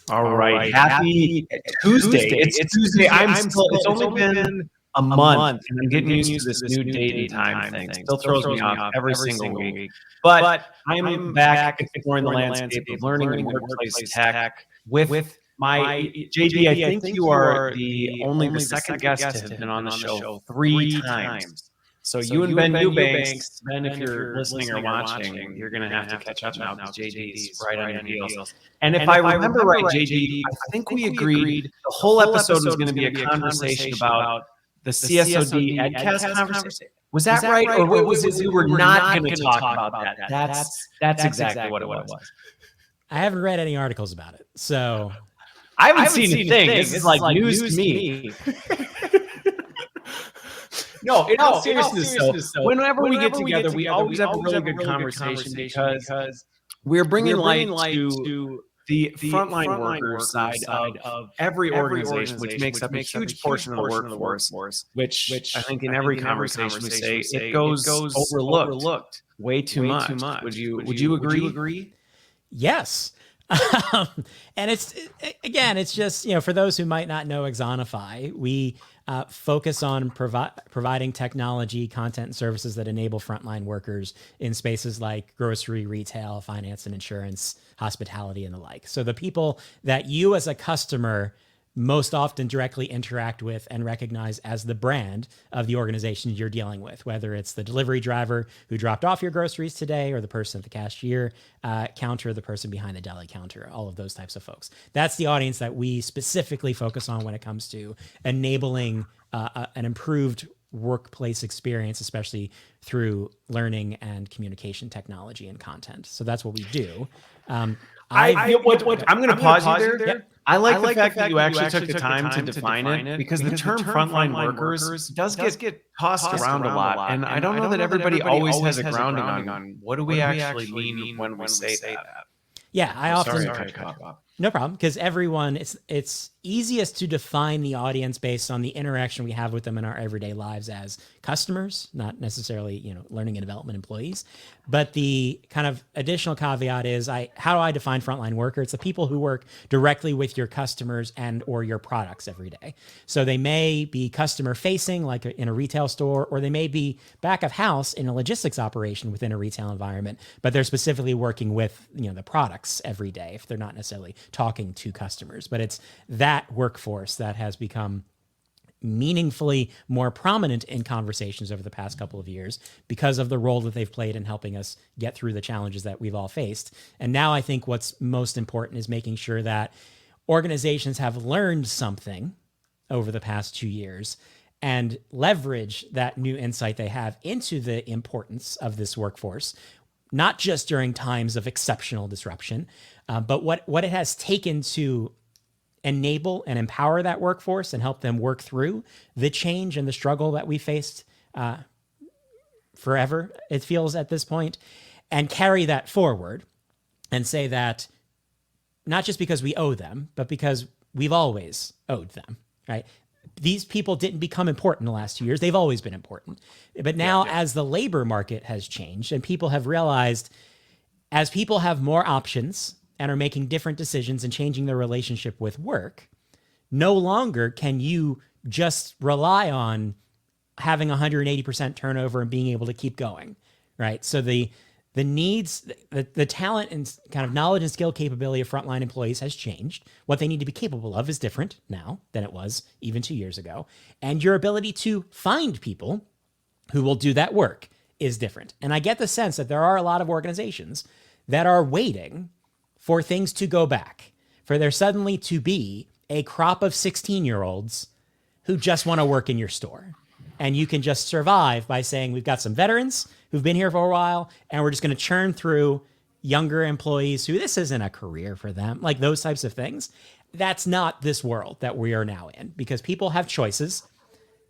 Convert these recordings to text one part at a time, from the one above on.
All right. Happy Tuesday. It's Tuesday. It's only been a month, and I'm getting used to this new date and time thing. Still throws me off every single week. But I'm back exploring the landscape of learning and workplace tech with my JD. I think you are the second guest to have been on the show 3 times. So you and Ben Eubanks, Ben, if you're listening or watching, you're going to have to catch up now because JD's right on your heels. And if I remember right, JD, I think we agreed the whole episode was going to be a conversation about the CSOD EdCast conversation. Was that right? Or was it we were not going to talk about that? That's exactly what it was. I haven't read any articles about it, so I haven't seen a thing. This is like news to me. No, in all seriousness, though, whenever we get together, we always have a really good conversation because we're bringing light to the frontline workers side of every organization, which makes up a huge portion of the workforce, which I think in every conversation we say it goes overlooked way too much. Would you agree? Yes. And it's just, for those who might not know Axonify, we focus on providing technology, content, and services that enable frontline workers in spaces like grocery, retail, finance and insurance, hospitality, and the like. So the people that you as a customer most often directly interact with and recognize as the brand of the organization you're dealing with, whether it's the delivery driver who dropped off your groceries today, or the person at the cashier counter, the person behind the deli counter, all of those types of folks. That's the audience that we specifically focus on when it comes to enabling an improved workplace experience, especially through learning and communication technology and content. So that's what we do. I'm going to pause you there. Yep. I like the fact that you actually took the time to define it, because the term frontline workers does get tossed around a lot. And I don't know that everybody always has a grounding on what do we actually mean when we say that. Yeah, I often... Sorry, cut you off. No problem, because everyone, it's easiest to define the audience based on the interaction we have with them in our everyday lives as customers, not necessarily, learning and development employees. But the kind of additional caveat is, how do I define frontline worker? It's the people who work directly with your customers and or your products every day. So they may be customer facing, like in a retail store, or they may be back of house in a logistics operation within a retail environment, but they're specifically working with, the products every day if they're not necessarily talking to customers. But it's that workforce that has become meaningfully more prominent in conversations over the past couple of years because of the role that they've played in helping us get through the challenges that we've all faced. And now I think what's most important is making sure that organizations have learned something over the past 2 years and leverage that new insight they have into the importance of this workforce, not just during times of exceptional disruption, but what it has taken to enable and empower that workforce and help them work through the change and the struggle that we faced forever, it feels at this point, and carry that forward and say that not just because we owe them, but because we've always owed them, right? These people didn't become important in the last 2 years. They've always been important. But now as the labor market has changed and people have realized, as people have more options and are making different decisions and changing their relationship with work, no longer can you just rely on having 180% turnover and being able to keep going, right? So the needs, the talent and kind of knowledge and skill capability of frontline employees has changed. What they need to be capable of is different now than it was even 2 years ago. And your ability to find people who will do that work is different. And I get the sense that there are a lot of organizations that are waiting for things to go back, for there suddenly to be a crop of 16-year-olds who just want to work in your store. And you can just survive by saying, we've got some veterans who've been here for a while, and we're just going to churn through younger employees who this isn't a career for them, like those types of things. That's not this world that we are now in, because people have choices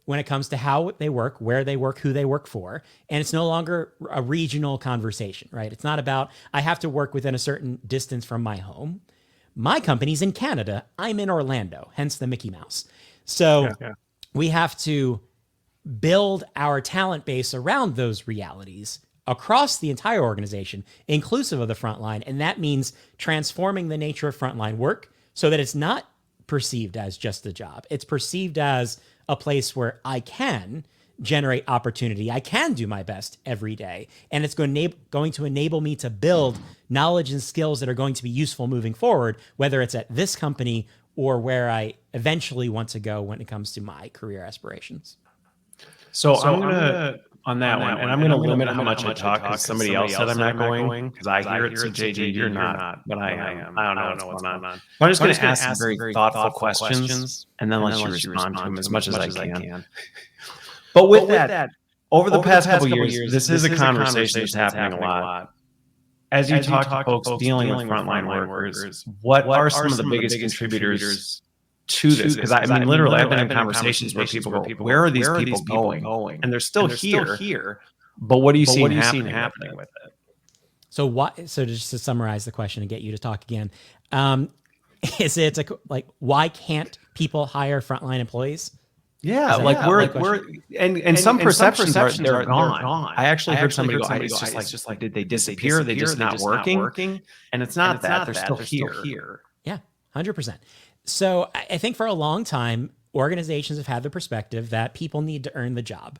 when it comes to how they work, where they work, who they work for. And it's no longer a regional conversation, right? It's not about, I have to work within a certain distance from my home. My company's in Canada. I'm in Orlando, hence the Mickey Mouse. So we have to build our talent base around those realities across the entire organization, inclusive of the frontline. And that means transforming the nature of frontline work so that it's not perceived as just a job. It's perceived as a place where I can generate opportunity. I can do my best every day. And it's going to enable me to build knowledge and skills that are going to be useful moving forward, whether it's at this company or where I eventually want to go when it comes to my career aspirations. So I'm going to, on that one, and I'm going to limit how much I talk because somebody else said I'm not going, because I hear it, so JJ, you're not, but I am. I don't know what's going on. I'm just going to ask some very thoughtful questions and then let you respond to them as much as I can. But with that, over the past couple years, this is a conversation that's happening a lot. As you talk to folks dealing with frontline workers, what are some of the biggest contributors to this? Because I mean, literally, I've been in conversations where people go, where are these people going? And they're still here, but what are you seeing happening with it? So just to summarize the question and get you to talk again, is it like, why can't people hire frontline employees? Yeah, and some perceptions are gone. I actually heard somebody go, it's just like, did they disappear? They just not working? And it's not that, they're still here. Yeah, 100%. So I think for a long time, organizations have had the perspective that people need to earn the job.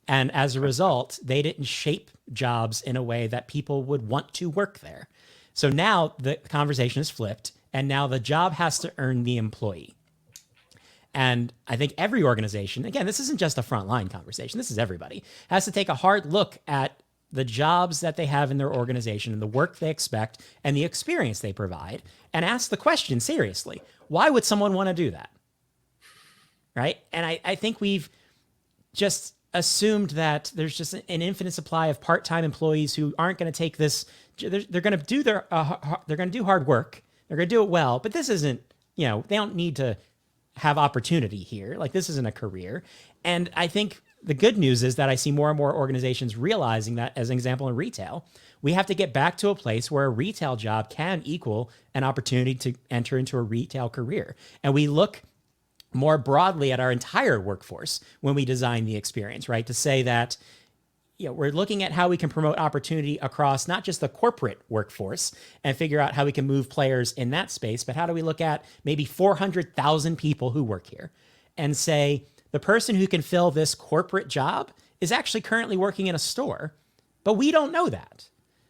And as a result, they didn't shape jobs in a way that people would want to work there. So now the conversation is flipped, and now the job has to earn the employee. And I think every organization, again, this isn't just a frontline conversation, this is everybody, has to take a hard look at the jobs that they have in their organization and the work they expect and the experience they provide, and ask the question seriously, why would someone want to do that? Right? And I think we've just assumed that there's just an infinite supply of part-time employees who aren't going to take this. They're going to do they're going to do hard work. They're going to do it well, but this isn't, they don't need to have opportunity here. Like, this isn't a career. And I think the good news is that I see more and more organizations realizing that, as an example, in retail, we have to get back to a place where a retail job can equal an opportunity to enter into a retail career. And we look more broadly at our entire workforce when we design the experience, right? To say that, we're looking at how we can promote opportunity across not just the corporate workforce and figure out how we can move players in that space, but how do we look at maybe 400,000 people who work here and say, the person who can fill this corporate job is actually currently working in a store, but we don't know that.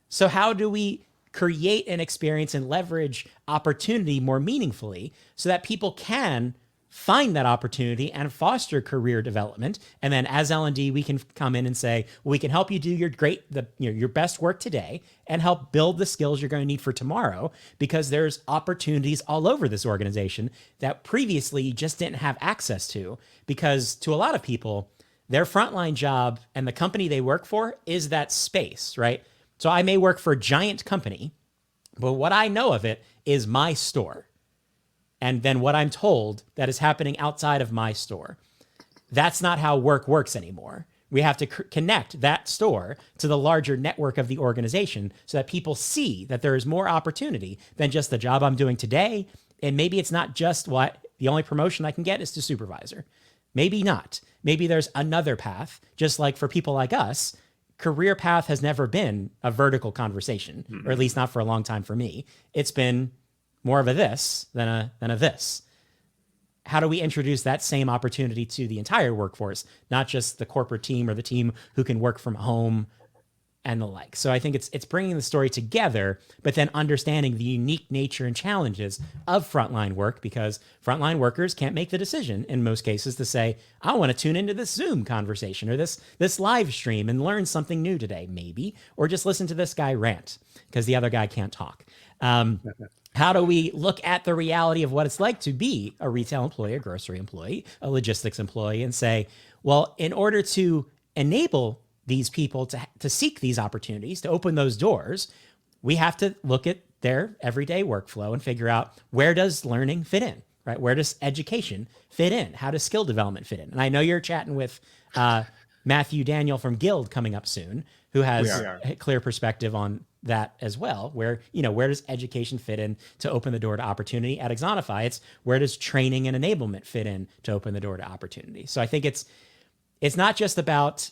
So how do we create an experience and leverage opportunity more meaningfully so that people can find that opportunity and foster career development? And then as L&D, we can come in and say, well, we can help you do your best work today and help build the skills you're going to need for tomorrow, because there's opportunities all over this organization that previously you just didn't have access to, because to a lot of people, their frontline job and the company they work for is that space, right? So I may work for a giant company, but what I know of it is my store. And then what I'm told that is happening outside of my store. That's not how work works anymore. We have to connect that store to the larger network of the organization so that people see that there is more opportunity than just the job I'm doing today. And maybe it's not just what the only promotion I can get is to supervisor. Maybe not. Maybe there's another path, just like for people like us. Career path has never been a vertical conversation, or at least not for a long time for me. It's been more of a this than a this. How do we introduce that same opportunity to the entire workforce, not just the corporate team or the team who can work from home and the like? So I think it's bringing the story together, but then understanding the unique nature and challenges of frontline work, because frontline workers can't make the decision in most cases to say, I want to tune into this Zoom conversation or this live stream and learn something new today, maybe, or just listen to this guy rant because the other guy can't talk. How do we look at the reality of what it's like to be a retail employee, a grocery employee, a logistics employee, and say, well, in order to enable these people to seek these opportunities, to open those doors, we have to look at their everyday workflow and figure out, where does learning fit in, right? Where does education fit in? How does skill development fit in? And I know you're chatting with Matthew Daniel from Guild coming up soon, who has a clear perspective on that as well, where does education fit in to open the door to opportunity? At Axonify, it's where does training and enablement fit in to open the door to opportunity? So I think it's not just about,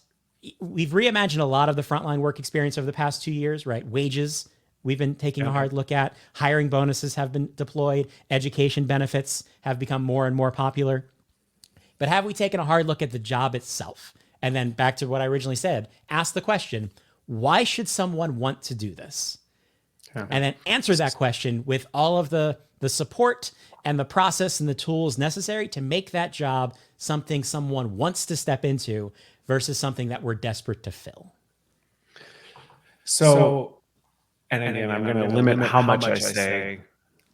we've reimagined a lot of the frontline work experience over the past 2 years, right? Wages we've been taking a hard look at. Hiring bonuses have been deployed. Education benefits have become more and more popular. But have we taken a hard look at the job itself? And then back to what I originally said, ask the question, why should someone want to do this? And then answer that question with all of the support and the process and the tools necessary to make that job something someone wants to step into versus something that we're desperate to fill. So and again, I'm going to limit how much I say,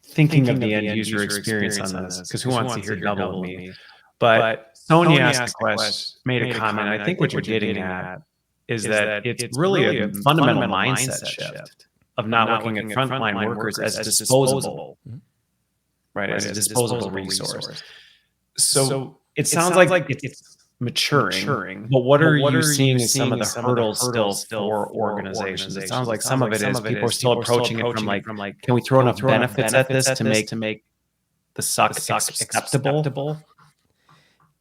thinking of the end user experience on this, because who wants to hear double of me? But Sonia asked a question, made a comment. I think what you're getting at is that it's really a fundamental mindset shift of not looking at frontline workers as disposable, right? As a disposable resource. So it sounds like it's maturing. But what are you seeing as some of the hurdles still for organizations? It sounds like some of it is people are still approaching it from like, can we throw enough benefits at this to make the suck acceptable?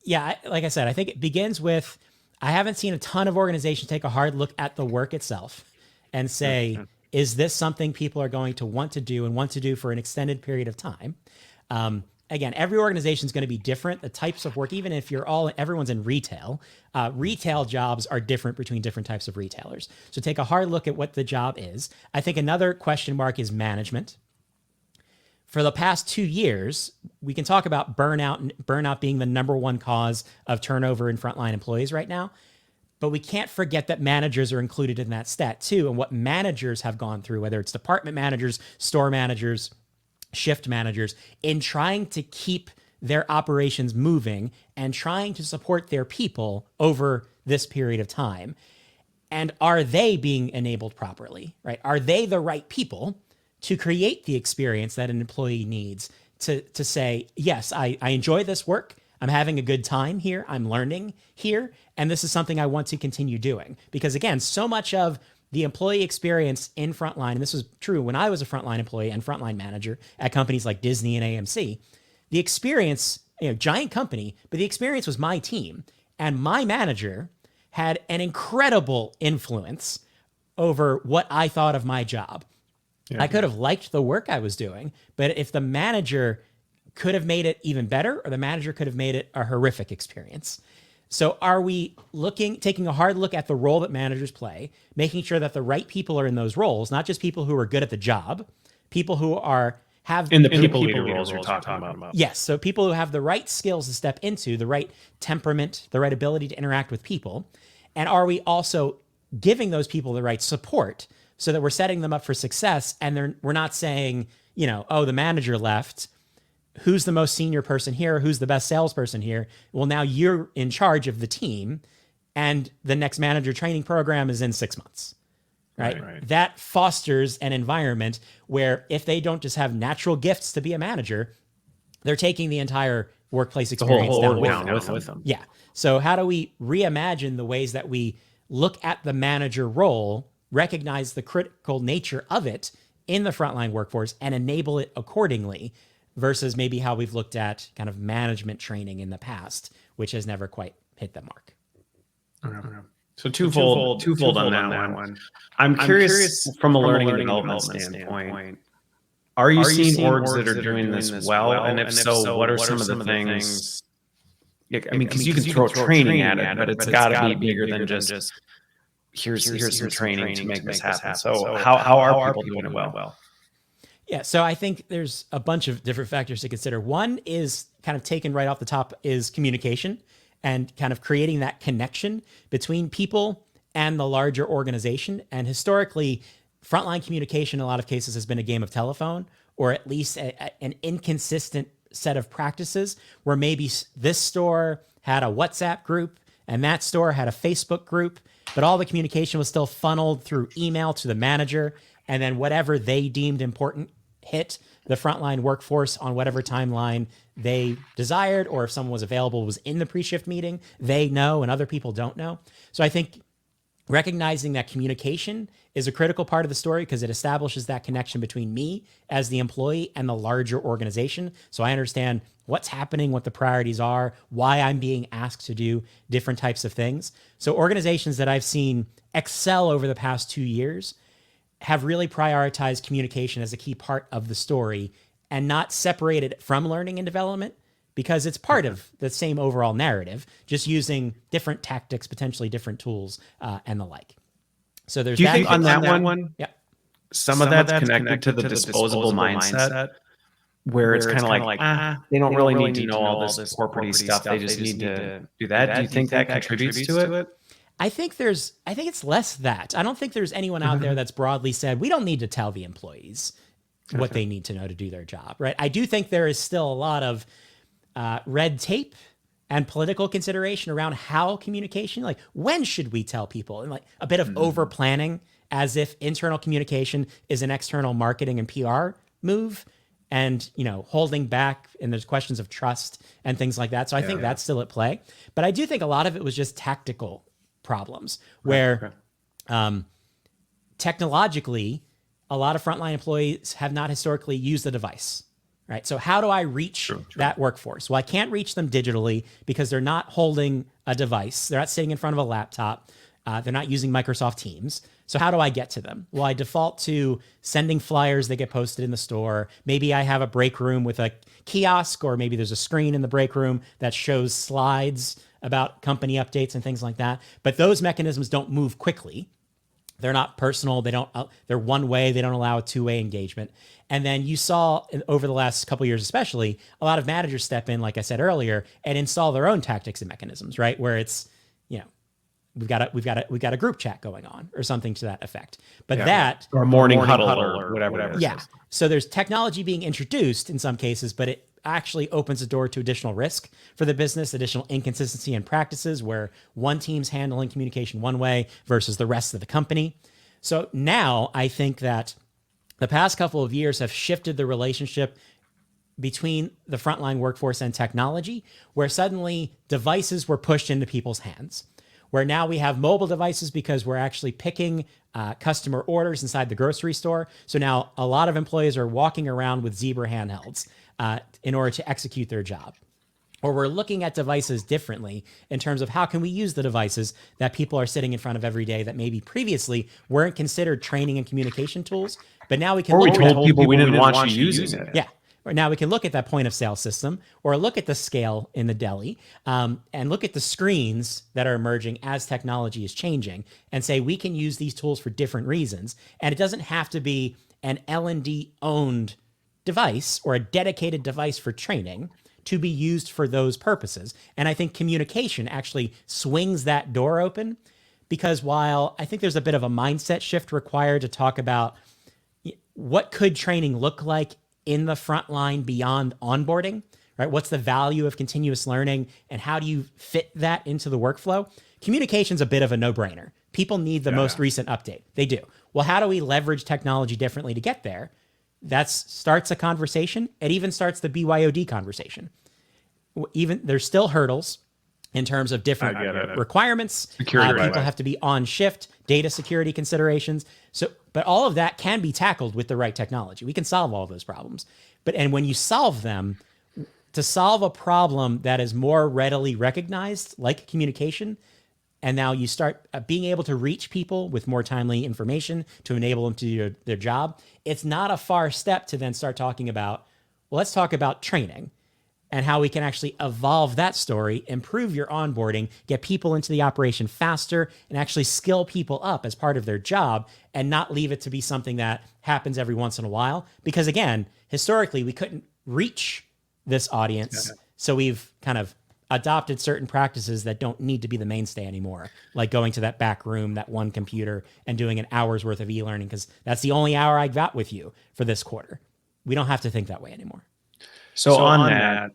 Yeah, like I said, I think it begins with, I haven't seen a ton of organizations take a hard look at the work itself and say, is this something people are going to want to do and want to do for an extended period of time? Again, every organization is going to be different. The types of work, even if everyone's in retail, retail jobs are different between different types of retailers. So take a hard look at what the job is. I think another question mark is management. For the past 2 years, we can talk about burnout being the number one cause of turnover in frontline employees right now. But we can't forget that managers are included in that stat too. And what managers have gone through, whether it's department managers, store managers, shift managers, in trying to keep their operations moving and trying to support their people over this period of time. And are they being enabled properly, right? Are they the right people to create the experience that an employee needs to say, yes, I enjoy this work. I'm having a good time here. I'm learning here. And this is something I want to continue doing. Because again, so much of the employee experience in frontline, and this was true when I was a frontline employee and frontline manager at companies like Disney and AMC, the experience, giant company, but the experience was my team. And my manager had an incredible influence over what I thought of my job. I could have liked the work I was doing, but if the manager could have made it even better, or the manager could have made it a horrific experience. So are we taking a hard look at the role that managers play, making sure that the right people are in those roles, not just people who are good at the job, people who have in the people leader roles you're talking about. Yes. So people who have the right skills to step into, the right temperament, the right ability to interact with people. And are we also giving those people the right support so that we're setting them up for success? And we're not saying, oh, the manager left. Who's the most senior person here? Who's the best salesperson here? Well, now you're in charge of the team, and the next manager training program is in 6 months, right? That fosters an environment where if they don't just have natural gifts to be a manager, they're taking the entire workplace experience down with them. Yeah. So how do we reimagine the ways that we look at the manager role, recognize the critical nature of it in the frontline workforce, and enable it accordingly, versus maybe how we've looked at kind of management training in the past, which has never quite hit the mark. Okay. So twofold on that one. I'm curious from a learning and development standpoint. Are you seeing orgs that are doing this well? And if so, what are some of the things? I mean, because you can throw training at it, but it's got to be bigger than just here's some training to make this happen. So how are people doing it well? Yeah, so I think there's a bunch of different factors to consider. One is kind of taken right off the top is communication and kind of creating that connection between people and the larger organization. And historically, frontline communication in a lot of cases has been a game of telephone, or at least an inconsistent set of practices where maybe this store had a WhatsApp group and that store had a Facebook group, but all the communication was still funneled through email to the manager, and then whatever they deemed important hit the frontline workforce on whatever timeline they desired, or if someone was available, was in the pre-shift meeting, they know and other people don't know. So I think recognizing that communication is a critical part of the story because it establishes that connection between me as the employee and the larger organization. So I understand what's happening, what the priorities are, why I'm being asked to do different types of things. So organizations that I've seen excel over the past 2 years have really prioritized communication as a key part of the story and not separated it from learning and development, because it's part of the same overall narrative, just using different tactics, potentially different tools, and the like. So there's Do you that. think on that one, yeah, some of that's connected to the disposable mindset, where it's kind of like, they don't really need to know all this corporate stuff. They just need to do that. Do you think that contributes to it? I think it's less that. I don't think there's anyone out there that's broadly said, we don't need to tell the employees what they need to know to do their job, right? I do think there is still a lot of red tape and political consideration around how communication, like when should we tell people, and like a bit of over planning, as if internal communication is an external marketing and PR move, and holding back, and there's questions of trust and things like that. So I think that's still at play, but I do think a lot of it was just tactical problems where technologically a lot of frontline employees have not historically used the device. Right. So how do I reach that workforce? Well, I can't reach them digitally because they're not holding a device. They're not sitting in front of a laptop. They're not using Microsoft Teams. So how do I get to them? Well, I default to sending flyers that get posted in the store. Maybe I have a break room with a kiosk, or maybe there's a screen in the break room that shows slides about company updates and things like that. But those mechanisms don't move quickly. They're not personal. They're one way. They don't allow a two-way engagement. And then you saw over the last couple of years, especially, a lot of managers step in, like I said earlier, and install their own tactics and mechanisms, right? Where it's, we've got a group chat going on or something to that effect. But that, or a morning huddle or whatever. Yeah. So there's technology being introduced in some cases, but it actually opens the door to additional risk for the business, additional inconsistency in practices where one team's handling communication one way versus the rest of the company. So now I think that the past couple of years have shifted the relationship between the frontline workforce and technology, where suddenly devices were pushed into people's hands, where now we have mobile devices because we're actually picking customer orders inside the grocery store. So now a lot of employees are walking around with Zebra handhelds in order to execute their job. Or we're looking at devices differently in terms of how can we use the devices that people are sitting in front of every day that maybe previously weren't considered training and communication tools, but now we can we told people we didn't want you using it. Yeah. Or now we can look at that point of sale system, or look at the scale in the deli, and look at the screens that are emerging as technology is changing, and say we can use these tools for different reasons. And it doesn't have to be an L&D owned device or a dedicated device for training to be used for those purposes. And I think communication actually swings that door open, because while I think there's a bit of a mindset shift required to talk about what could training look like in the front line beyond onboarding, right? What's the value of continuous learning and how do you fit that into the workflow? Communication's a bit of a no-brainer. People need the most recent update. They do. Well, how do we leverage technology differently to get there? That starts a conversation. It even starts the BYOD conversation. Even there's still hurdles in terms of different requirements. Security, people have to be on shift, data security considerations. So, but all of that can be tackled with the right technology. We can solve all of those problems. And when you solve them, to solve a problem that is more readily recognized, like communication, and now you start being able to reach people with more timely information to enable them to do their job, it's not a far step to then start talking about, well, let's talk about training and how we can actually evolve that story, improve your onboarding, get people into the operation faster, and actually skill people up as part of their job, and not leave it to be something that happens every once in a while. Because again, historically, we couldn't reach this audience. So we've kind of adopted certain practices that don't need to be the mainstay anymore, like going to that back room, that one computer, and doing an hour's worth of e-learning because that's the only hour I got with you for this quarter. We don't have to think that way anymore. So on that,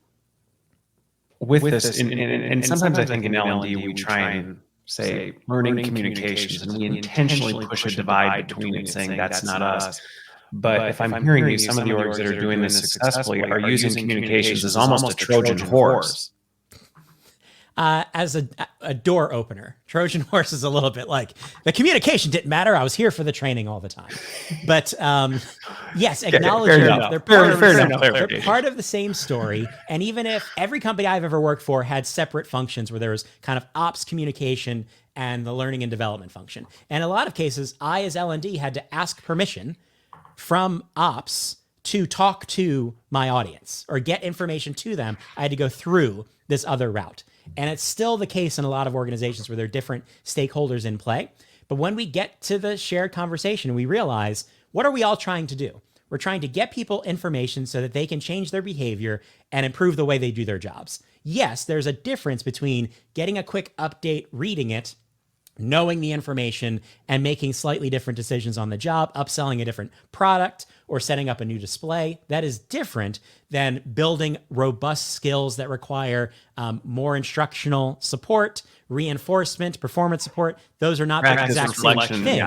with this, and sometimes I think in L&D we try and say learning communications, and we intentionally push a divide between it, saying that's not us. But if I'm hearing you, some of the orgs that are doing this successfully are using communications as almost a Trojan horse. As a door opener. Trojan horse is a little bit like, the communication didn't matter. I was here for the training all the time. But yes, acknowledging they're part of the same story. And even if every company I've ever worked for had separate functions where there was kind of ops communication and the learning and development function. And in a lot of cases, I as L&D had to ask permission from ops to talk to my audience or get information to them. I had to go through this other route. And it's still the case in a lot of organizations where there are different stakeholders in play. But when we get to the shared conversation, we realize, what are we all trying to do? We're trying to get people information so that they can change their behavior and improve the way they do their jobs. Yes, there's a difference between getting a quick update, reading it, knowing the information, and making slightly different decisions on the job, upselling a different product, or setting up a new display. That is different than building robust skills that require more instructional support, reinforcement, performance support. Those are not the exact same thing,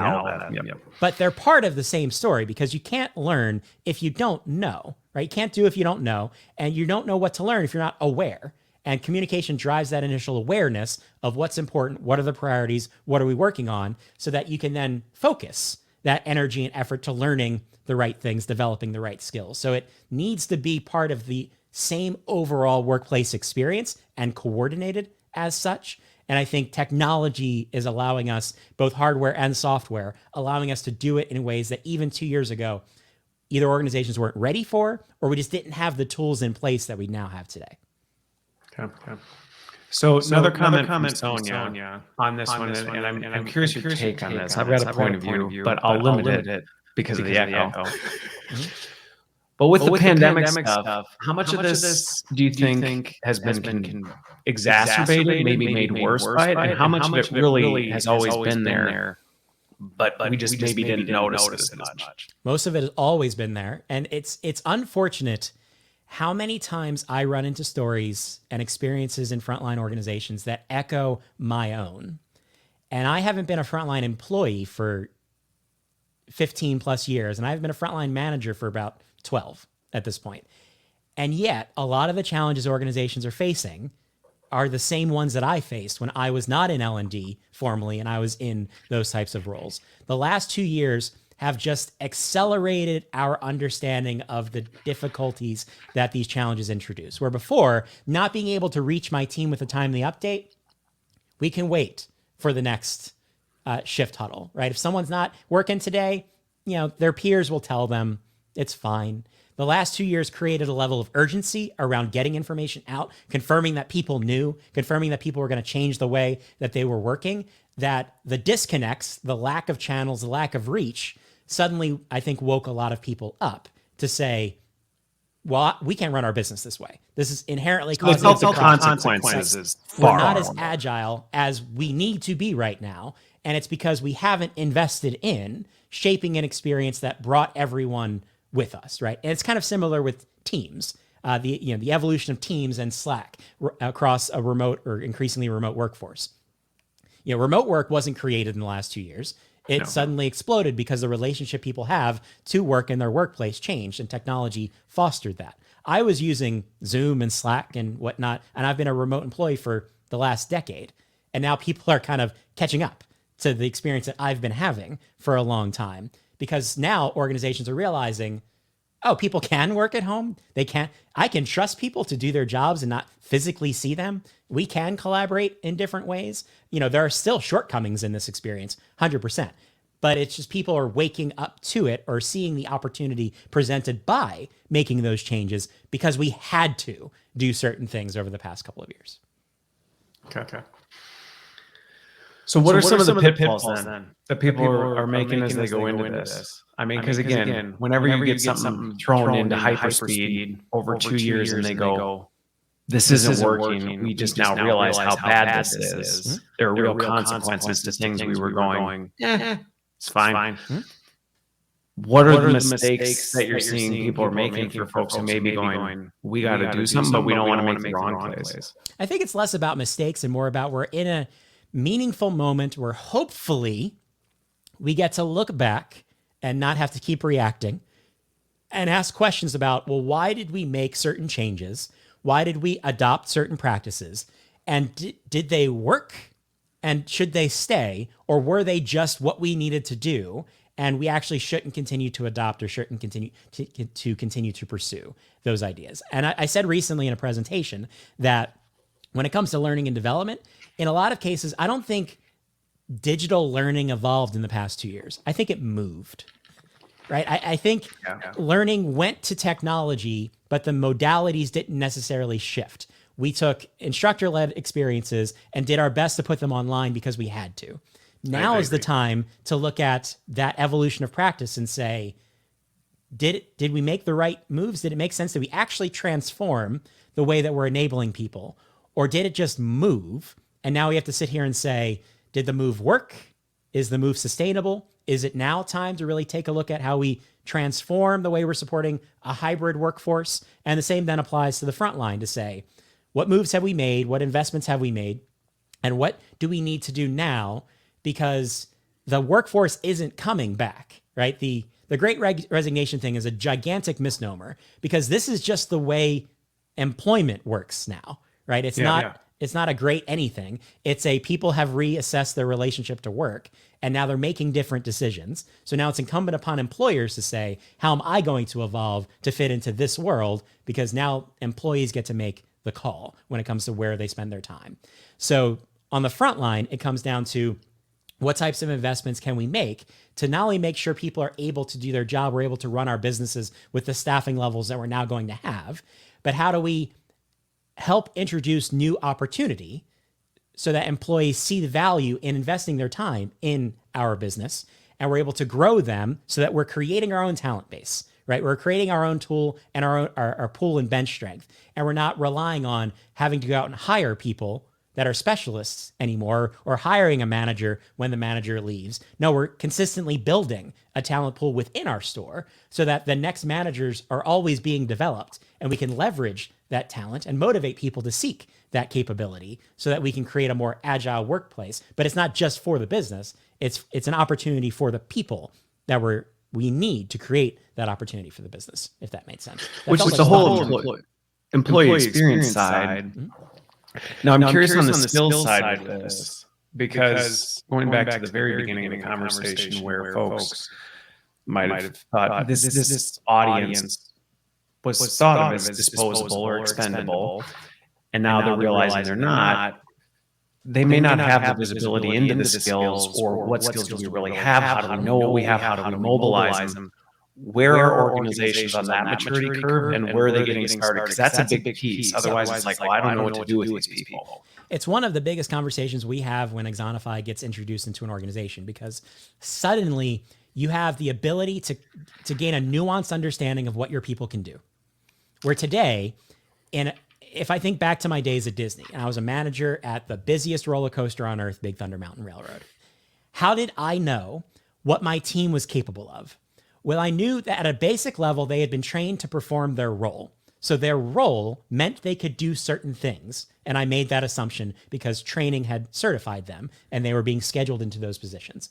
but they're part of the same story, because you can't learn if you don't know, right? You can't do if you don't know, and you don't know what to learn if you're not aware. And communication drives that initial awareness of what's important, what are the priorities, what are we working on, so that you can then focus that energy and effort to learning the right things, developing the right skills. So it needs to be part of the same overall workplace experience and coordinated as such. And I think technology is allowing us, both hardware and software, allowing us to do it in ways that even 2 years ago, either organizations weren't ready for, or we just didn't have the tools in place that we now have today. Okay. So another comment from Sonia on this one, and I'm curious your take on this. I've got a point of view, but I'll limit it because of the echo. But with the pandemic stuff, how much of this do you think has been exacerbated, maybe made worse by it, and how much of it really has always been there, but we just maybe didn't notice it as much? Most of it has always been there, and it's unfortunate how many times I run into stories and experiences in frontline organizations that echo my own. And I haven't been a frontline employee for 15 plus years, and I've been a frontline manager for about 12 at this point. And yet, a lot of the challenges organizations are facing are the same ones that I faced when I was not in L&D formally and I was in those types of roles. The last 2 years have just accelerated our understanding of the difficulties that these challenges introduce. Where before, not being able to reach my team with a timely update, we can wait for the next shift huddle, right? If someone's not working today, their peers will tell them it's fine. The last 2 years created a level of urgency around getting information out, confirming that people knew, confirming that people were going to change the way that they were working, that the disconnects, the lack of channels, the lack of reach, suddenly, I think, woke a lot of people up to say, well, we can't run our business this way. This is inherently causing consequences. We're not as agile as we need to be right now. And it's because we haven't invested in shaping an experience that brought everyone with us, right? And it's kind of similar with Teams, the evolution of Teams and Slack across a remote or increasingly remote workforce. Remote work wasn't created in the last 2 years. It suddenly exploded because the relationship people have to work in their workplace changed, and technology fostered that. I was using Zoom and Slack and whatnot, and I've been a remote employee for the last decade. And now people are kind of catching up to the experience that I've been having for a long time, because now organizations are realizing, oh, people can work at home. I can trust people to do their jobs and not physically see them. We can collaborate in different ways. There are still shortcomings in this experience, 100%. But it's just people are waking up to it or seeing the opportunity presented by making those changes because we had to do certain things over the past couple of years. Okay. So what are some of the pitfalls then that people are making as they go into this? I mean, because again, whenever you get something thrown into hyperspeed over 2 years and they go, this isn't working, we just now realize how bad this is. There are real consequences to things we were going, it's fine. What are the mistakes that you're seeing people are making for folks who may be going, we got to do something, but we don't want to make the wrong plays? I think it's less about mistakes and more about we're in a meaningful moment where hopefully we get to look back and not have to keep reacting and ask questions about, well, why did we make certain changes? Why did we adopt certain practices? And did they work? And should they stay? Or were they just what we needed to do? And we actually shouldn't continue to adopt or shouldn't continue to pursue those ideas. And I said recently in a presentation that when it comes to learning and development, in a lot of cases, I don't think digital learning evolved in the past 2 years? I think it moved, right? I think learning went to technology, but the modalities didn't necessarily shift. We took instructor-led experiences and did our best to put them online because we had to. Now is the time to look at that evolution of practice and say, did we make the right moves? Did it make sense? Did we actually transform the way that we're enabling people? Or did it just move? And now we have to sit here and say, did the move work? Is the move sustainable? Is it now time to really take a look at how we transform the way we're supporting a hybrid workforce? And the same then applies to the front line to say, what moves have we made? What investments have we made? And what do we need to do now? Because the workforce isn't coming back, right? The great resignation thing is a gigantic misnomer because this is just the way employment works now, right? It's not a great anything. It's a people have reassessed their relationship to work and now they're making different decisions. So now it's incumbent upon employers to say, how am I going to evolve to fit into this world? Because now employees get to make the call when it comes to where they spend their time. So on the front line, it comes down to what types of investments can we make to not only make sure people are able to do their job, we're able to run our businesses with the staffing levels that we're now going to have, but how do we help introduce new opportunity so that employees see the value in investing their time in our business and we're able to grow them so that we're creating our own talent base, right? We're creating our own tool and our pool and bench strength. And we're not relying on having to go out and hire people that are specialists anymore or hiring a manager when the manager leaves. No, we're consistently building a talent pool within our store so that the next managers are always being developed and we can leverage that talent and motivate people to seek that capability so that we can create a more agile workplace. But it's not just for the business. It's an opportunity for the people that we need to create that opportunity for the business, if that made sense. Which is the whole employee experience side. Mm-hmm. Now, I'm curious on the skills side of this, because going back to the very beginning of the conversation where folks might have thought this audience was thought of as disposable or expendable, and now they're realizing they're not. They may not have the visibility into the skills or what skills do we really have, how do we know what we have, how do we mobilize them. Where are organizations on that maturity curve and where are they getting started? Because that's a big piece. Otherwise, it's like, well, I don't know what to do with these people. It's one of the biggest conversations we have when Axonify gets introduced into an organization, because suddenly you have the ability to gain a nuanced understanding of what your people can do. Where today, and if I think back to my days at Disney, and I was a manager at the busiest roller coaster on earth, Big Thunder Mountain Railroad, how did I know what my team was capable of? Well, I knew that at a basic level, they had been trained to perform their role. So their role meant they could do certain things. And I made that assumption because training had certified them and they were being scheduled into those positions.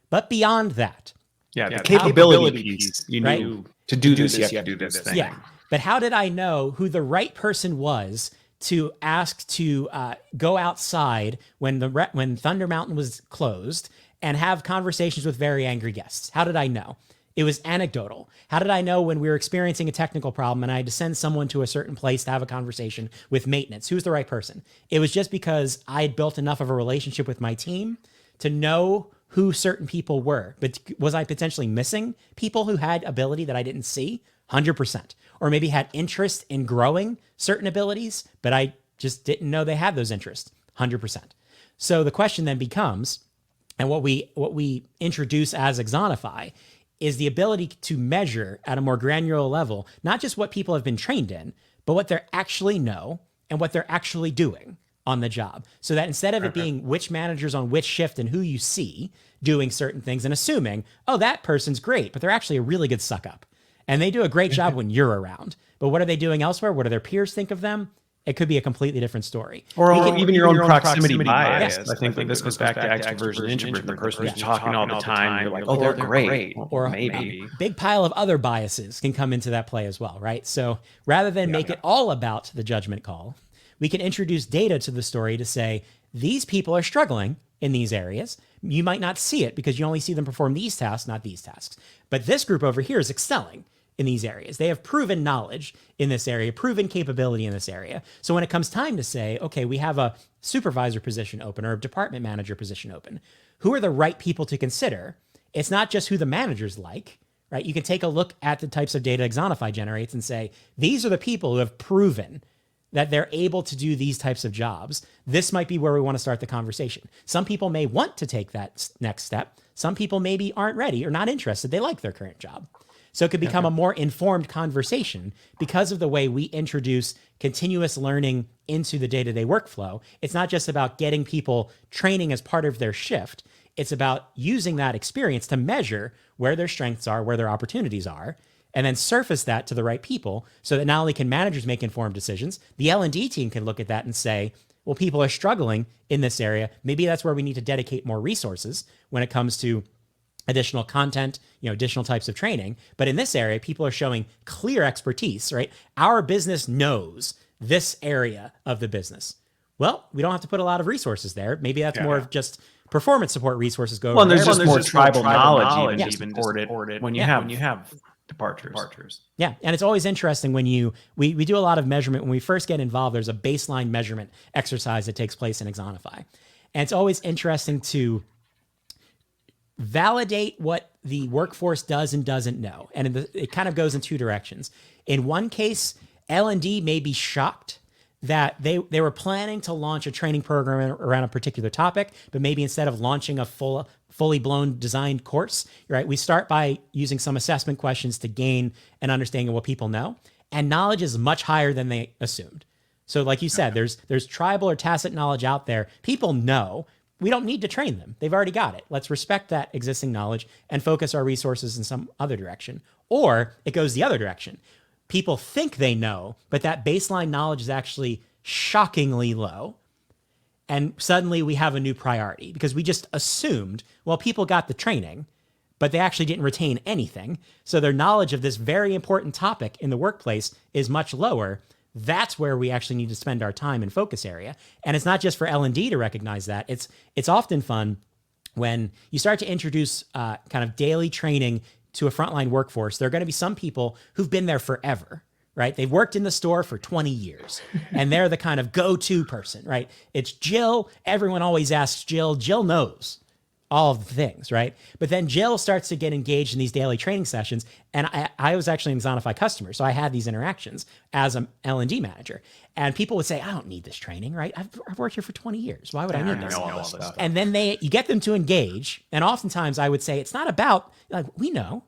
But beyond that. Yeah, the capability piece, you knew to do this, you have to do this thing. Yeah, but how did I know who the right person was to ask to go outside when Thunder Mountain was closed and have conversations with very angry guests? How did I know? It was anecdotal. How did I know when we were experiencing a technical problem and I had to send someone to a certain place to have a conversation with maintenance? Who's the right person? It was just because I had built enough of a relationship with my team to know who certain people were. But was I potentially missing people who had ability that I didn't see? 100%. Or maybe had interest in growing certain abilities, but I just didn't know they had those interests. 100%. So the question then becomes, and what we introduce as Axonify is the ability to measure at a more granular level, not just what people have been trained in, but what they actually know and what they're actually doing on the job. So that instead of it being which managers on which shift and who you see doing certain things and assuming, oh, that person's great, but they're actually a really good suck up. And they do a great job when you're around. But what are they doing elsewhere? What do their peers think of them? It could be a completely different story. Or even your own proximity bias. Yes. I think this goes back to extroversion, introvert. The person who's talking all the time, you're like, oh, they're great. Or maybe. A big pile of other biases can come into that play as well, right? So rather than make it all about the judgment call, we can introduce data to the story to say, these people are struggling in these areas. You might not see it because you only see them perform these tasks, not these tasks. But this group over here is excelling in these areas. They have proven knowledge in this area, proven capability in this area. So when it comes time to say, okay, we have a supervisor position open or a department manager position open, who are the right people to consider. It's not just who the managers like, right? You can take a look at the types of data Axonify generates and say, these are the people who have proven that they're able to do these types of jobs. This might be where we want to start the conversation. Some people may want to take that next step. Some people maybe aren't ready or not interested. They like their current job. So it could become a more informed conversation because of the way we introduce continuous learning into the day-to-day workflow. It's not just about getting people training as part of their shift. It's about using that experience to measure where their strengths are, where their opportunities are, and then surface that to the right people so that not only can managers make informed decisions, the L&D team can look at that and say, well, people are struggling in this area. Maybe that's where we need to dedicate more resources when it comes to additional content, additional types of training. But in this area, people are showing clear expertise, right? Our business knows this area of the business. Well, we don't have to put a lot of resources there. Maybe that's more of just performance support resources go. Well, there's just more tribal knowledge even supported when you have departures. Yeah. And it's always interesting when we do a lot of measurement. When we first get involved, there's a baseline measurement exercise that takes place in Axonify. And it's always interesting to validate what the workforce does and doesn't know. And it kind of goes in two directions. In one case, L&D may be shocked that they were planning to launch a training program around a particular topic, but maybe instead of launching a fully blown designed course, right? We start by using some assessment questions to gain an understanding of what people know. And knowledge is much higher than they assumed. So like you said, there's tribal or tacit knowledge out there. People know. We don't need to train them. They've already got it. Let's respect that existing knowledge and focus our resources in some other direction. Or it goes the other direction. People think they know, but that baseline knowledge is actually shockingly low. And suddenly we have a new priority because we just assumed, well, people got the training, but they actually didn't retain anything. So their knowledge of this very important topic in the workplace is much lower. That's where we actually need to spend our time and focus area. And it's not just for L&D to recognize that. It's often fun when you start to introduce kind of daily training to a frontline workforce. There are going to be some people who've been there forever, right? They've worked in the store for 20 years and they're the kind of go-to person, right? It's Jill. Everyone always asks Jill. Jill knows all of the things, right? But then Jill starts to get engaged in these daily training sessions. And I was actually an Axonify customer. So I had these interactions as an L&D manager. And people would say, I don't need this training, right? I've worked here for 20 years. Why would I need this? All this stuff. And then you get them to engage. And oftentimes I would say, it's not about, like, we know,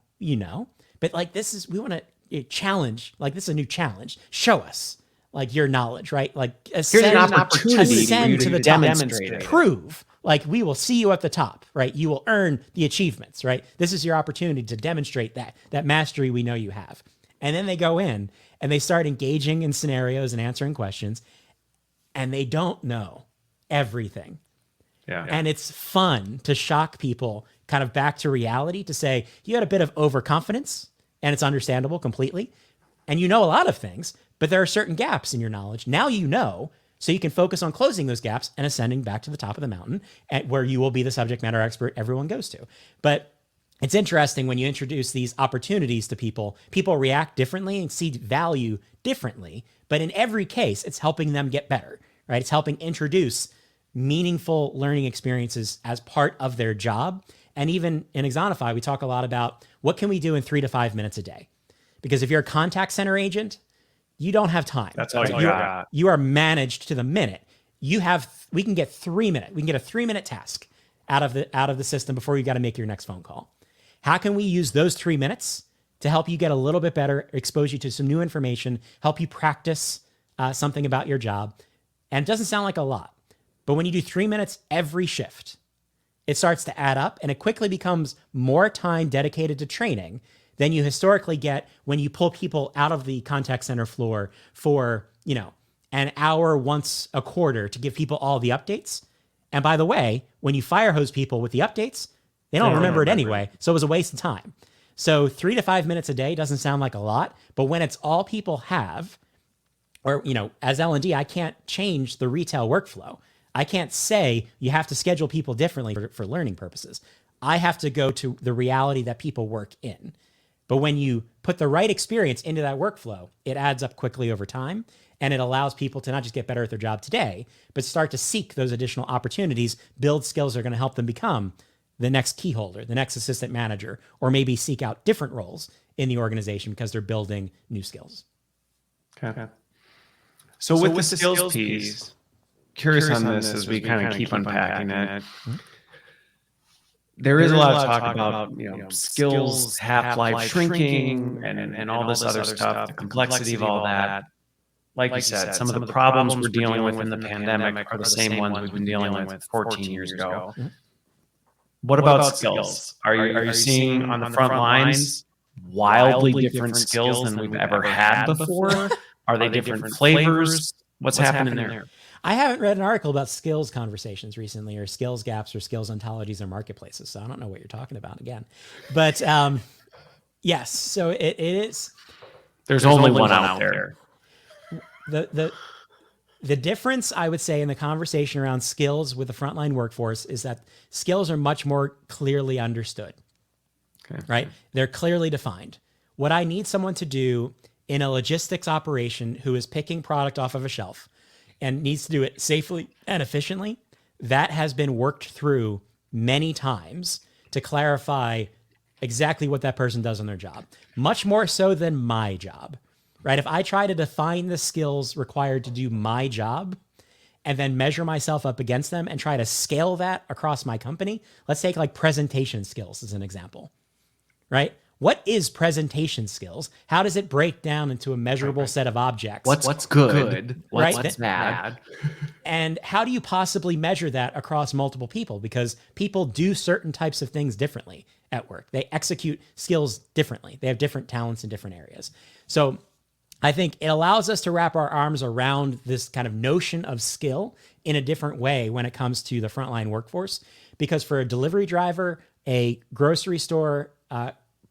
but like, we want to challenge, like, this is a new challenge. Show us, like, your knowledge, right? Like, here's an opportunity for you to demonstrate. Prove. Like, we will see you at the top, right? You will earn the achievements, right? This is your opportunity to demonstrate that mastery we know you have. And then they go in and they start engaging in scenarios and answering questions, and they don't know everything. Yeah. And it's fun to shock people kind of back to reality, to say, you had a bit of overconfidence, and it's understandable completely. And you know a lot of things, but there are certain gaps in your knowledge. Now you know. So you can focus on closing those gaps and ascending back to the top of the mountain, where you will be the subject matter expert everyone goes to. But it's interesting when you introduce these opportunities to people react differently and see value differently. But in every case, it's helping them get better, right? It's helping introduce meaningful learning experiences as part of their job. And even in Axonify, we talk a lot about what can we do in 3 to 5 minutes a day? Because if you're a contact center agent, you don't have time. That's all you got. You are managed to the minute. We can get 3 minutes. We can get a 3-minute task out of the system before you got to make your next phone call. How can we use those 3 minutes to help you get a little bit better, expose you to some new information, help you practice something about your job? And it doesn't sound like a lot, but when you do 3 minutes every shift, it starts to add up, and it quickly becomes more time dedicated to training than you historically get when you pull people out of the contact center floor for, an hour once a quarter to give people all the updates. And by the way, when you fire hose people with the updates, they don't remember it anyway. So it was a waste of time. So 3 to 5 minutes a day doesn't sound like a lot, but when it's all people have, or, as L&D, I can't change the retail workflow. I can't say you have to schedule people differently for learning purposes. I have to go to the reality that people work in. But when you put the right experience into that workflow, it adds up quickly over time. And it allows people to not just get better at their job today, but start to seek those additional opportunities, build skills that are going to help them become the next key holder, the next assistant manager, or maybe seek out different roles in the organization because they're building new skills. Okay. So with the skills piece, curious on this as we kind of keep unpacking it. There is a lot of talk about skills half-life shrinking and all this other stuff, the complexity of all that. Like you said, some of the problems we're dealing with in the pandemic are the same ones we've been dealing with 14 years ago. What about skills? Are you seeing on the front lines wildly different skills than we've ever had before? Are they different flavors? What's happening there? I haven't read an article about skills conversations recently, or skills gaps, or skills ontologies, or marketplaces. So I don't know what you're talking about again. But yes, so it is. There's only one out there. The difference, I would say, in the conversation around skills with the frontline workforce is that skills are much more clearly understood. Okay. Right? They're clearly defined. What I need someone to do in a logistics operation who is picking product off of a shelf and needs to do it safely and efficiently, that has been worked through many times to clarify exactly what that person does on their job. Much more so than my job, right? If I try to define the skills required to do my job and then measure myself up against them and try to scale that across my company, let's take like presentation skills as an example, right? What is presentation skills? How does it break down into a measurable set of objects? What's good? What's bad? And how do you possibly measure that across multiple people? Because people do certain types of things differently at work. They execute skills differently. They have different talents in different areas. So I think it allows us to wrap our arms around this kind of notion of skill in a different way when it comes to the frontline workforce. Because for a delivery driver, a grocery store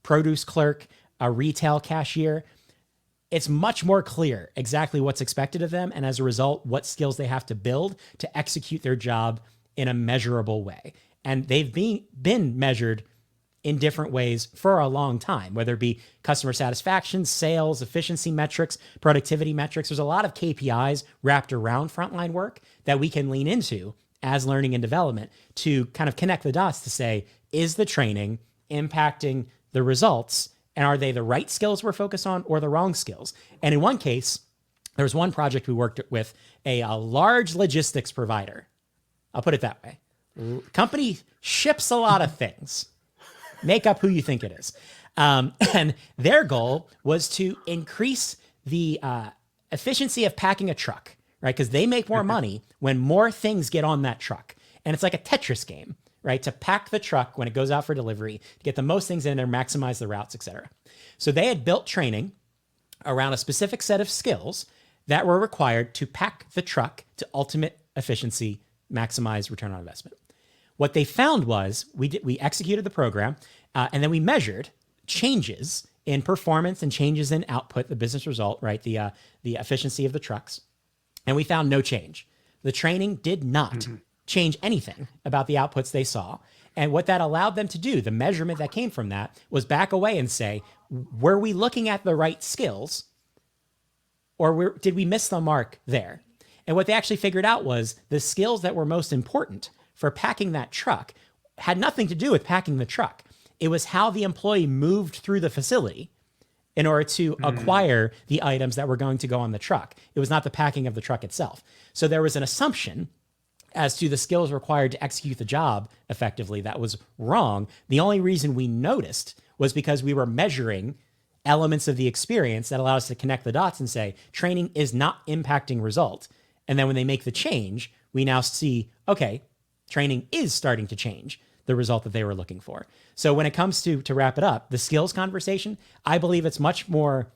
produce clerk, a retail cashier, it's much more clear exactly what's expected of them, and as a result, what skills they have to build to execute their job in a measurable way. And they've been measured in different ways for a long time, whether it be customer satisfaction, sales, efficiency metrics, productivity metrics. There's a lot of KPIs wrapped around frontline work that we can lean into as learning and development to kind of connect the dots to say, is the training impacting the results, and are they the right skills we're focused on or the wrong skills? And in one case, there was one project we worked with a large logistics provider. I'll put it that way. Company ships a lot of things. Make up who you think it is. And their goal was to increase the efficiency of packing a truck, right? Because they make more money when more things get on that truck. And it's like a Tetris game, right? To pack the truck when it goes out for delivery, to get the most things in there, maximize the routes, et cetera. So they had built training around a specific set of skills that were required to pack the truck to ultimate efficiency, maximize return on investment. What they found was we executed the program and then we measured changes in performance and changes in output, the business result, right? The efficiency of the trucks. And we found no change. The training did not change anything about the outputs they saw. And what that allowed them to do, the measurement that came from that, was back away and say, were we looking at the right skills or did we miss the mark there? And what they actually figured out was the skills that were most important for packing that truck had nothing to do with packing the truck. It was how the employee moved through the facility in order to acquire the items that were going to go on the truck. It was not the packing of the truck itself. So there was an assumption as to the skills required to execute the job effectively that was wrong. The only reason we noticed was because we were measuring elements of the experience that allow us to connect the dots and say, training is not impacting result. And then when they make the change, we now see, okay, training is starting to change the result that they were looking for. So when it comes to wrap it up, the skills conversation, I believe it's much more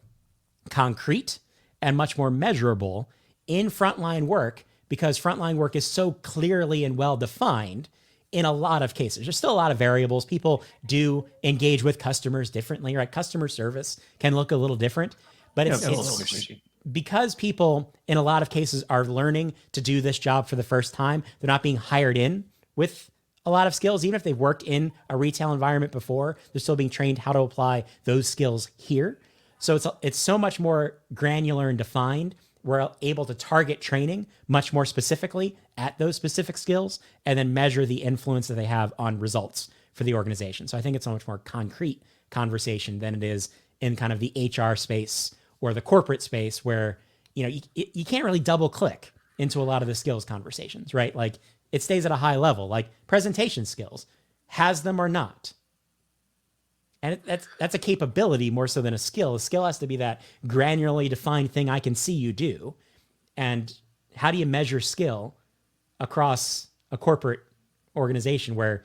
concrete and much more measurable in frontline work because frontline work is so clearly and well defined in a lot of cases. There's still a lot of variables. People do engage with customers differently, right? Customer service can look a little different, but it's because people in a lot of cases are learning to do this job for the first time. They're not being hired in with a lot of skills, even if they've worked in a retail environment before, they're still being trained how to apply those skills here. So it's so much more granular and defined. We're able to target training much more specifically at those specific skills and then measure the influence that they have on results for the organization. So I think it's a much more concrete conversation than it is in kind of the HR space or the corporate space where, you know, you can't really double click into a lot of the skills conversations, right? Like it stays at a high level, like presentation skills, has them or not. And that's a capability more so than a skill. A skill has to be that granularly defined thing I can see you do. And how do you measure skill across a corporate organization where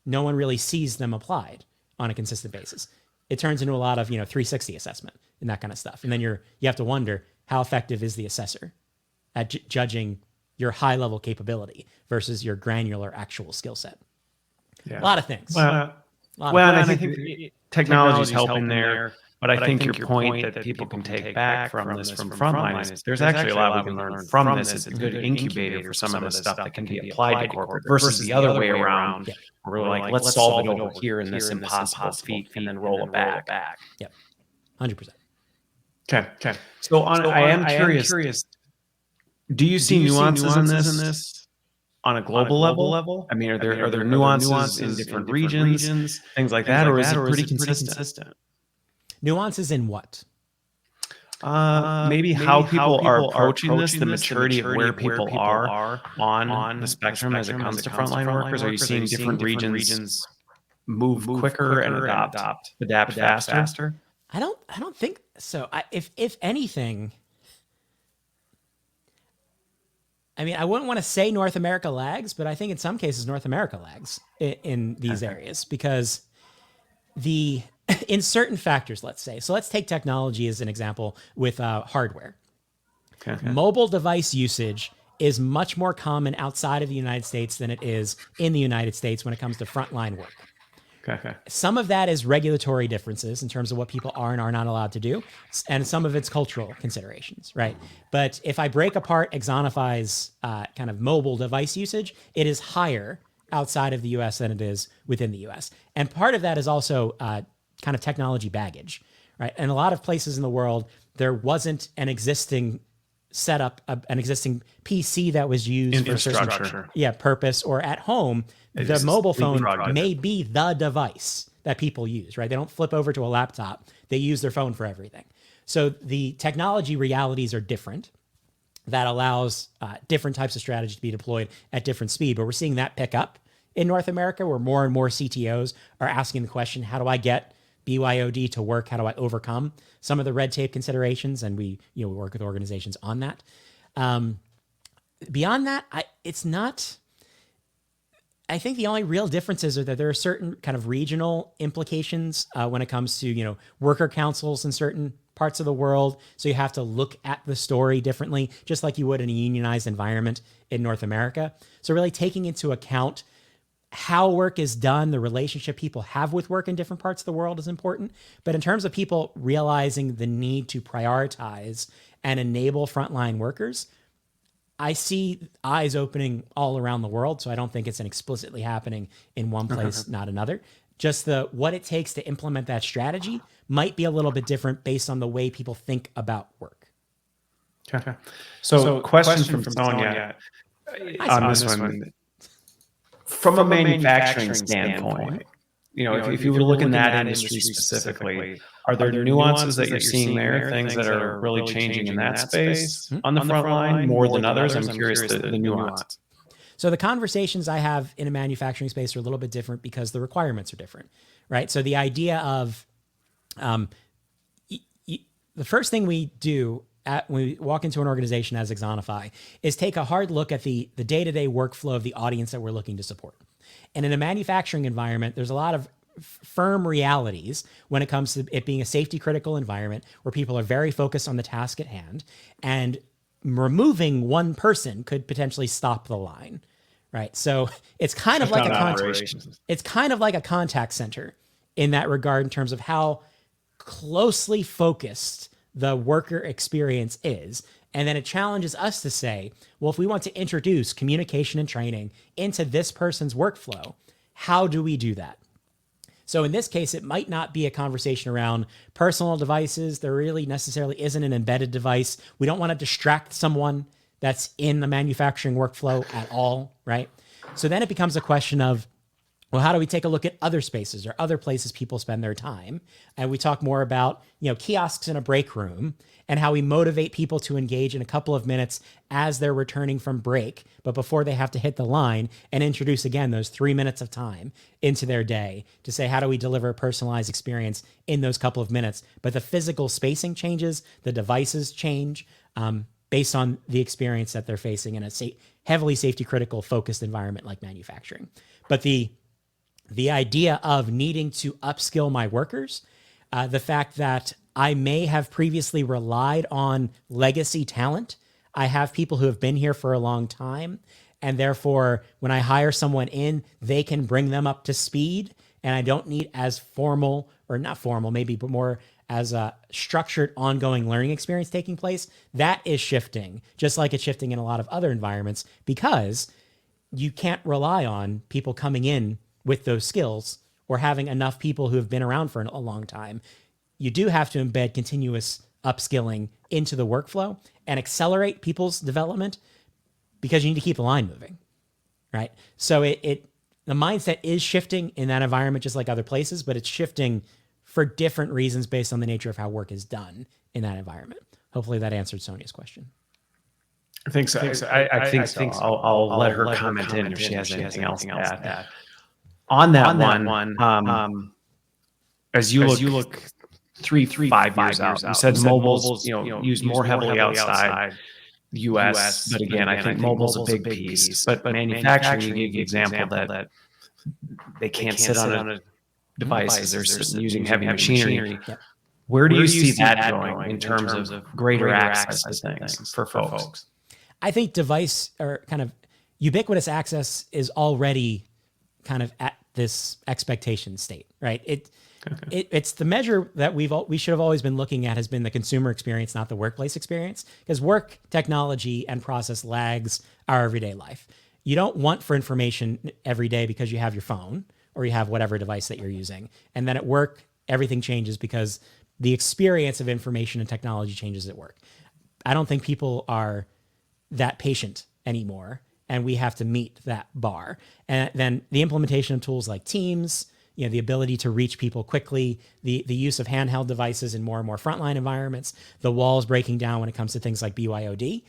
no one really sees them applied on a consistent basis? It turns into a lot of, 360 assessment and that kind of stuff. And then you have to wonder, how effective is the assessor at judging your high level capability versus your granular actual skill set? Yeah. A lot of things. And I think technology is helping there, but I think your point that people can take back from this from Frontline is there's actually a lot we can learn from this. It's a good incubator for some of the stuff that can be applied to corporate versus the other way around. Yeah. Where we're like, let's solve it over here in this impossible feat and then roll it back. Yep, 100%. Okay. So I am curious. Do you see nuances in this? On a global level? I mean, are there nuances in different regions, things like that, or is it pretty consistent? Nuances in what? Maybe how people are approaching this, the maturity of where people are on the spectrum as it comes to frontline workers. Are you seeing different regions move quicker and adapt faster? I don't think so. If anything, I mean, I wouldn't want to say North America lags, but I think in some cases North America lags in these areas because in certain factors, let's say. So let's take technology as an example with hardware. Okay. Mobile device usage is much more common outside of the United States than it is in the United States when it comes to frontline work. Okay. Some of that is regulatory differences in terms of what people are and are not allowed to do, and some of it's cultural considerations, right? But if I break apart Axonify's kind of mobile device usage, it is higher outside of the US than it is within the US. And part of that is also kind of technology baggage, right? In a lot of places in the world, there wasn't an existing setup, an existing PC that was used for certain purpose, or at home, the mobile phone may be the device that people use, right? They don't flip over to a laptop. They use their phone for everything. So the technology realities are different. That allows different types of strategy to be deployed at different speed. But we're seeing that pick up in North America, where more and more CTOs are asking the question, how do I get BYOD to work? How do I overcome some of the red tape considerations? And we work with organizations on that. Beyond that, I think the only real differences are that there are certain kind of regional implications when it comes to, worker councils in certain parts of the world. So you have to look at the story differently, just like you would in a unionized environment in North America. So really taking into account how work is done, the relationship people have with work in different parts of the world is important. But in terms of people realizing the need to prioritize and enable frontline workers, I see eyes opening all around the world. So I don't think it's explicitly happening in one place, not another. Just what it takes to implement that strategy might be a little bit different based on the way people think about work. Okay. So question from Sonia on this one. From a manufacturing standpoint, if you were to look in that industry specifically, are there nuances that you're seeing there, things that are really changing in that space on the front line more than others? I'm curious the nuance. So the conversations I have in a manufacturing space are a little bit different because the requirements are different, right? So the idea of the first thing we do when we walk into an organization as Axonify is take a hard look at the day-to-day workflow of the audience that we're looking to support. And in a manufacturing environment, there's a lot of firm realities when it comes to it being a safety critical environment where people are very focused on the task at hand, and removing one person could potentially stop the line, right? So it's kind of like a contact center in that regard in terms of how closely focused the worker experience is. And then it challenges us to say, well, if we want to introduce communication and training into this person's workflow, how do we do that? So in this case, it might not be a conversation around personal devices. There really necessarily isn't an embedded device. We don't want to distract someone that's in the manufacturing workflow at all, right? So then it becomes a question of, well, how do we take a look at other spaces or other places people spend their time? And we talk more about, kiosks in a break room and how we motivate people to engage in a couple of minutes as they're returning from break, but before they have to hit the line, and introduce again those 3 minutes of time into their day to say, how do we deliver a personalized experience in those couple of minutes? But the physical spacing changes, the devices change based on the experience that they're facing in a heavily safety critical focused environment like manufacturing. But the idea of needing to upskill my workers, the fact that I may have previously relied on legacy talent. I have people who have been here for a long time, and therefore when I hire someone in, they can bring them up to speed, and I don't need as formal, or not formal maybe, but more as a structured ongoing learning experience taking place. That is shifting, just like it's shifting in a lot of other environments, because you can't rely on people coming in with those skills or having enough people who have been around for a long time. You do have to embed continuous upskilling into the workflow and accelerate people's development, because you need to keep the line moving, right? So the mindset is shifting in that environment, just like other places, but it's shifting for different reasons based on the nature of how work is done in that environment. Hopefully that answered Sonia's question. I think so. I think so. I'll let her comment in if she has anything else to add. On that one, as you look 5 years out, you said mobile's used more heavily outside the U.S., but again, I think mobile's a big piece. But manufacturing, you gave the example that they can't sit on a device; they're using heavy machinery. Yep. Where do you see that going in terms of greater access to things for folks? I think device or kind of ubiquitous access is already kind of at this expectation state, right? It's the measure that we should have always been looking at has been the consumer experience, not the workplace experience, because work technology and process lags our everyday life. You don't want for information every day because you have your phone or you have whatever device that you're using. And then at work, everything changes because the experience of information and technology changes at work. I don't think people are that patient anymore, and we have to meet that bar. And then the implementation of tools like Teams, the ability to reach people quickly, the use of handheld devices in more and more frontline environments, the walls breaking down when it comes to things like BYOD.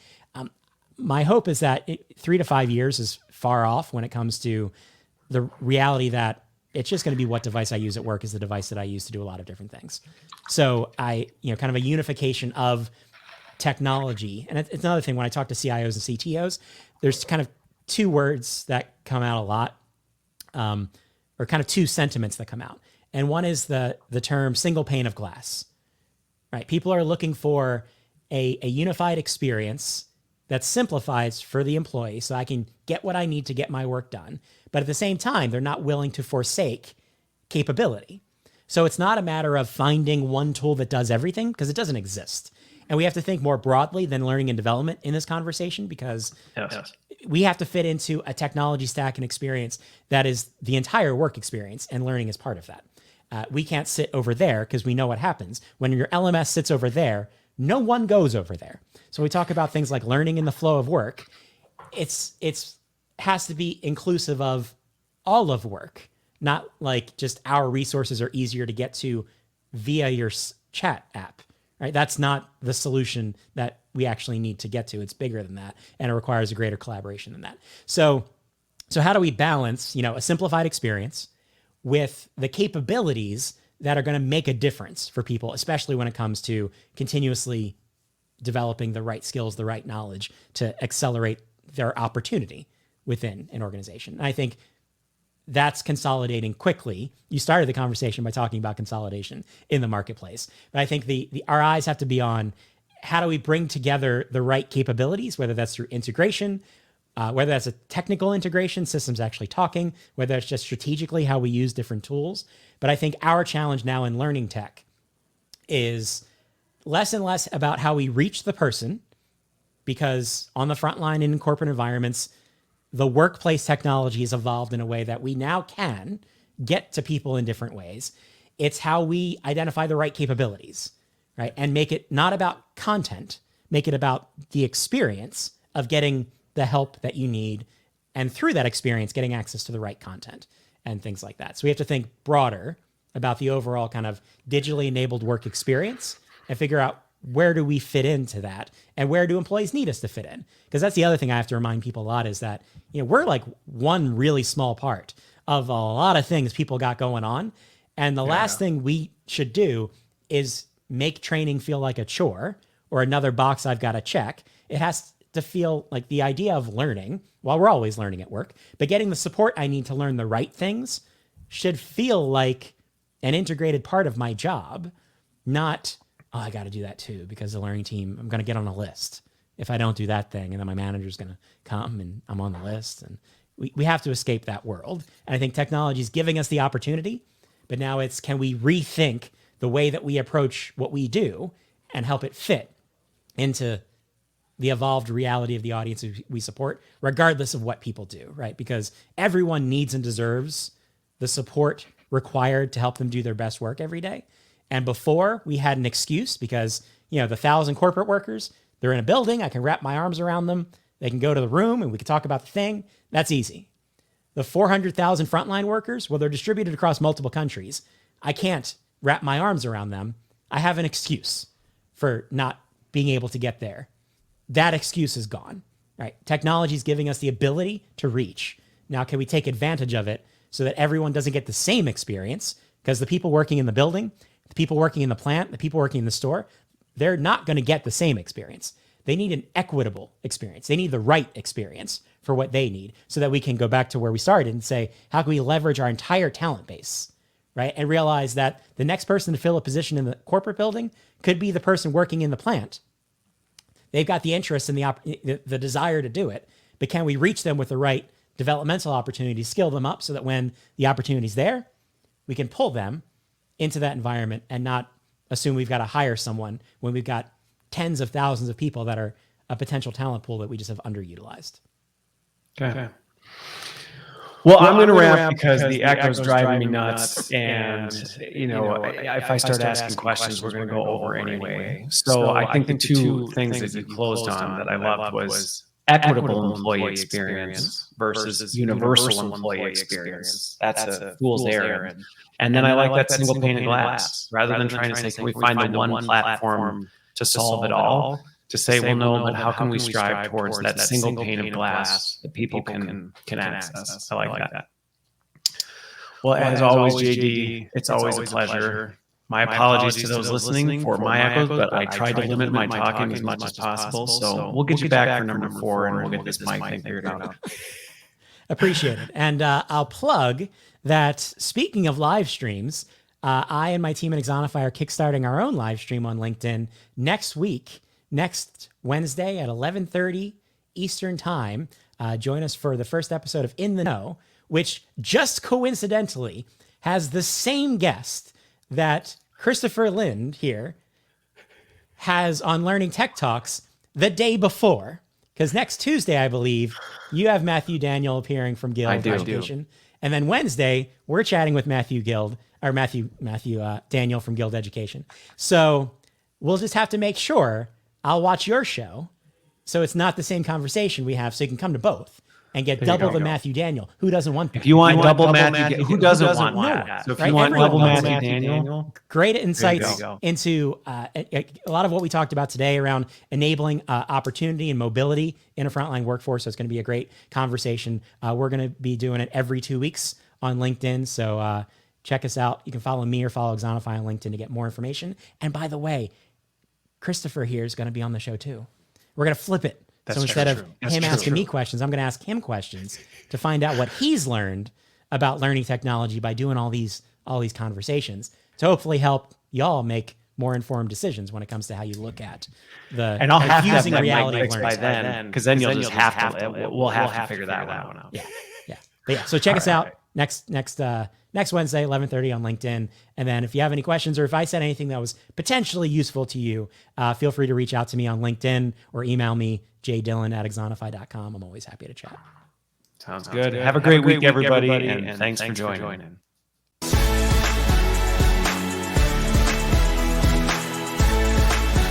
My hope is that 3 to 5 years is far off when it comes to the reality that it's just going to be what device I use at work is the device that I use to do a lot of different things. So kind of a unification of technology. And it's another thing when I talk to CIOs and CTOs, there's kind of two words that come out a lot, or kind of two sentiments that come out. And one is the term single pane of glass, right? People are looking for a unified experience that simplifies for the employee so I can get what I need to get my work done. But at the same time, they're not willing to forsake capability. So it's not a matter of finding one tool that does everything, because it doesn't exist. And we have to think more broadly than learning and development in this conversation, because we have to fit into a technology stack and experience that is the entire work experience, and learning is part of that. We can't sit over there because we know what happens. When your LMS sits over there, no one goes over there. So we talk about things like learning in the flow of work. It's has to be inclusive of all of work, not like just our resources are easier to get to via your chat app, right? That's not the solution that we actually need to get to. It's bigger than that, and it requires a greater collaboration than that. So how do we balance, a simplified experience with the capabilities that are going to make a difference for people, especially when it comes to continuously developing the right skills, the right knowledge to accelerate their opportunity within an organization? And I think that's consolidating quickly. You started the conversation by talking about consolidation in the marketplace, but I think our eyes have to be on how do we bring together the right capabilities, whether that's through integration, whether that's a technical integration, systems actually talking, whether it's just strategically how we use different tools. But I think our challenge now in learning tech is less and less about how we reach the person because on the front line and in corporate environments, the workplace technology has evolved in a way that we now can get to people in different ways. It's how we identify the right capabilities, right? And make it not about content, make it about the experience of getting the help that you need. And through that experience, getting access to the right content and things like that. So we have to think broader about the overall kind of digitally enabled work experience and figure out where do we fit into that and where do employees need us to fit in? Because that's the other thing I have to remind people a lot is that, we're like one really small part of a lot of things people got going on. And the last thing we should do is make training feel like a chore or another box I've got to check. It has to feel like the idea of learning, while we're always learning at work, but getting the support I need to learn the right things should feel like an integrated part of my job, not, I got to do that too, because the learning team, I'm going to get on a list if I don't do that thing. And then my manager's going to come and I'm on the list. And we have to escape that world. And I think technology is giving us the opportunity, but now it's, can we rethink the way that we approach what we do and help it fit into the evolved reality of the audience we support, regardless of what people do, right? Because everyone needs and deserves the support required to help them do their best work every day. And before, we had an excuse because, the 1,000 corporate workers, they're in a building, I can wrap my arms around them, they can go to the room and we can talk about the thing. That's easy. The 400,000 frontline workers, well, they're distributed across multiple countries. I can't wrap my arms around them. I have an excuse for not being able to get there. That excuse is gone, right? Technology is giving us the ability to reach. Now, can we take advantage of it so that everyone doesn't get the same experience? Because the people working in the building, the people working in the plant, the people working in the store, they're not going to get the same experience. They need an equitable experience. They need the right experience for what they need so that we can go back to where we started and say, how can we leverage our entire talent base, right? And realize that the next person to fill a position in the corporate building could be the person working in the plant. They've got the interest and the desire to do it, but can we reach them with the right developmental opportunity, skill them up so that when the opportunity's there, we can pull them into that environment and not assume we've got to hire someone when we've got tens of thousands of people that are a potential talent pool that we just have underutilized. Okay. Well, I'm going to wrap because the echo's driving me nuts. And, if I start asking questions, we're going to go over anyway. So I think the two things that you closed on that I loved was equitable employee experience versus universal employee experience. That's a fool's errand. And then I like that single pane of glass. Rather than trying to say, can we find the one platform to solve it all? To say, well, no, but how can we strive towards that single pane of glass that people can access? I like that. Well, as always, JD, it's always a pleasure. My apologies to those listening for my echoes, but I tried to limit my talking as much as possible. So we'll get you back for number 4 and we'll get this mic thing figured out. Appreciate it. And I'll plug that speaking of live streams, I and my team at Axonify are kickstarting our own live stream on LinkedIn next Wednesday at 11:30 Eastern Time. Join us for the first episode of In the Know, which just coincidentally has the same guest that Christopher Lind here has on Learning Tech Talks the day before. Because next Tuesday, I believe, you have Matthew Daniel appearing from Guild Education. And then Wednesday, we're chatting with Matthew Daniel from Guild Education. So we'll just have to make sure I'll watch your show so it's not the same conversation we have, so you can come to both and get double the Matthew Daniel. Who doesn't want that? If you want double Matthew, who doesn't want that? So if you want double Matthew Daniel, great insights into a lot of what we talked about today around enabling opportunity and mobility in a frontline workforce. So it's going to be a great conversation. We're going to be doing it every 2 weeks on LinkedIn. So check us out. You can follow me or follow Axonify on LinkedIn to get more information. And by the way, Christopher here is going to be on the show too. We're going to flip it. So instead of him asking me questions, I'm going to ask him questions to find out what he's learned about learning technology by doing all these conversations to hopefully help y'all make more informed decisions when it comes to how you look at the and I'll have using that reality fixed by then, because then you'll just have to. We'll have to figure that one out. Yeah. But yeah. So check us out. next Wednesday, 11:30 on LinkedIn. And then if you have any questions or if I said anything that was potentially useful to you, feel free to reach out to me on LinkedIn or email me, jdillon@axonify.com. I'm always happy to chat. Sounds good. Have a great week, everybody, and thanks for joining.